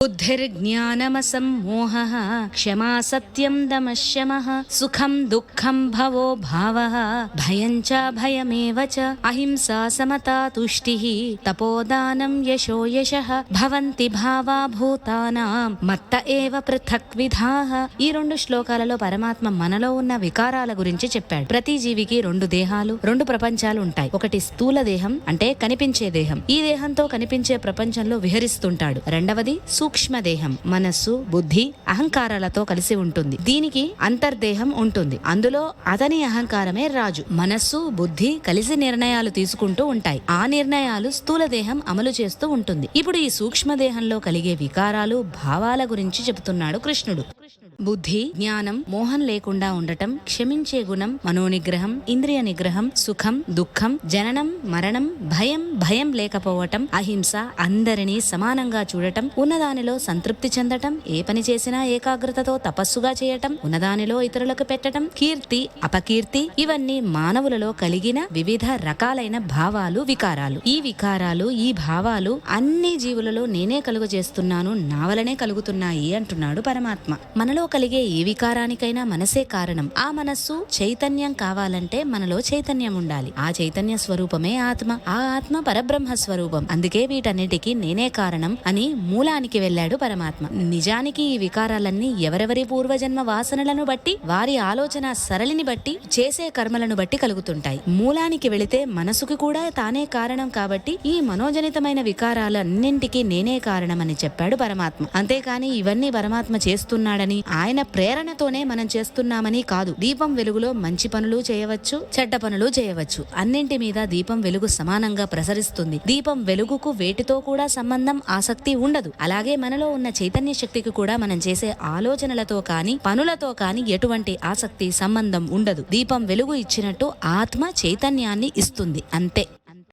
బుద్ధిర్జ్ఞానమసమ్మోహః క్షమా సత్యం దమః శమః సుఖం దుఃఖం భవో భావః భయం చ భయమేవ చ అహింసా సమతా తుష్టిః తపోదానం యశో యశః భవంతి భావా భూతానాం మత్త ఏవ పృథక్ విధాః. ఈ రెండు శ్లోకాలలో పరమాత్మ మనలో ఉన్న వికారాల గురించి చెప్పాడు. ప్రతి జీవికి రెండు దేహాలు, రెండు ప్రపంచాలు ఉంటాయి. ఒకటి స్థూల దేహం, అంటే కనిపించే దేహం. ఈ దేహంతో కనిపించే ప్రపంచంలో విహరిస్తుంటాడు. రెండవది సూక్ష్మదేహం, మనస్సు, బుద్ధి, అహంకారాలతో కలిసి ఉంటుంది. దీనికి అంతర్దేహం ఉంటుంది. అందులో అతని అహంకారమే రాజు. మనస్సు, బుద్ధి కలిసి నిర్ణయాలు తీసుకుంటూ ఉంటాయి. ఆ నిర్ణయాలు స్థూల దేహం అమలు చేస్తూ ఉంటుంది. ఇప్పుడు ఈ సూక్ష్మదేహంలో కలిగే వికారాలు, భావాల గురించి చెబుతున్నాడు కృష్ణుడు. బుద్ధి, జ్ఞానం, మోహం లేకుండా ఉండటం, క్షమించే గుణం, మనోనిగ్రహం, ఇంద్రియ నిగ్రహం, సుఖం, దుఃఖం, జననం, మరణం, భయం లేకపోవటం, అహింస, అందరినీ సమానంగా చూడటం, ఉన్నదానిలో సంతృప్తి చెందటం, ఏ పని చేసినా ఏకాగ్రతతో తపస్సుగా చేయటం, ఉన్నదానిలో ఇతరులకు పెట్టటం, కీర్తి, అపకీర్తి, ఇవన్నీ మానవులలో కలిగిన వివిధ రకాలైన భావాలు, వికారాలు. ఈ వికారాలు, ఈ భావాలు అన్ని జీవులలో నేనే కలుగజేస్తున్నాను, నా వలనే కలుగుతున్నాయి అంటున్నాడు పరమాత్మ. మనలో కలిగే ఏ వికారానికైనా మనసే కారణం. ఆ మనస్సు చైతన్యం కావాలంటే మనలో చైతన్యం ఉండాలి. ఆ చైతన్య స్వరూపమే ఆత్మ. ఆ ఆత్మ పరబ్రహ్మ స్వరూపం. అందుకే వీటన్నిటికీ నేనే కారణం అని మూలానికి వెళ్ళాడు పరమాత్మ. నిజానికి ఈ వికారాలన్నీ ఎవరెవరి పూర్వజన్మ వాసనలను బట్టి, వారి ఆలోచన సరళిని బట్టి, చేసే కర్మలను బట్టి కలుగుతుంటాయి. మూలానికి వెళితే మనసుకు కూడా తానే కారణం. కాబట్టి ఈ మనోజనితమైన వికారాలన్నింటికీ నేనే కారణమని చెప్పాడు పరమాత్మ. అంతేకాని ఇవన్నీ పరమాత్మ చేస్తున్నాడని, ఆయన ప్రేరణతోనే మనం చేస్తున్నామని కాదు. దీపం వెలుగులో మంచి పనులు చేయవచ్చు, చెడ్డ పనులు చేయవచ్చు. అన్నింటి మీద దీపం వెలుగు సమానంగా ప్రసరిస్తుంది. దీపం వెలుగుకు వేటితో కూడా సంబంధం, ఆసక్తి ఉండదు. అలాగే మనలో ఉన్న చైతన్య శక్తికి కూడా మనం చేసే ఆలోచనలతో కాని, పనులతో కాని ఎటువంటి ఆసక్తి, సంబంధం ఉండదు. దీపం వెలుగు ఇచ్చినట్టు ఆత్మ చైతన్యాన్ని ఇస్తుంది, అంతే.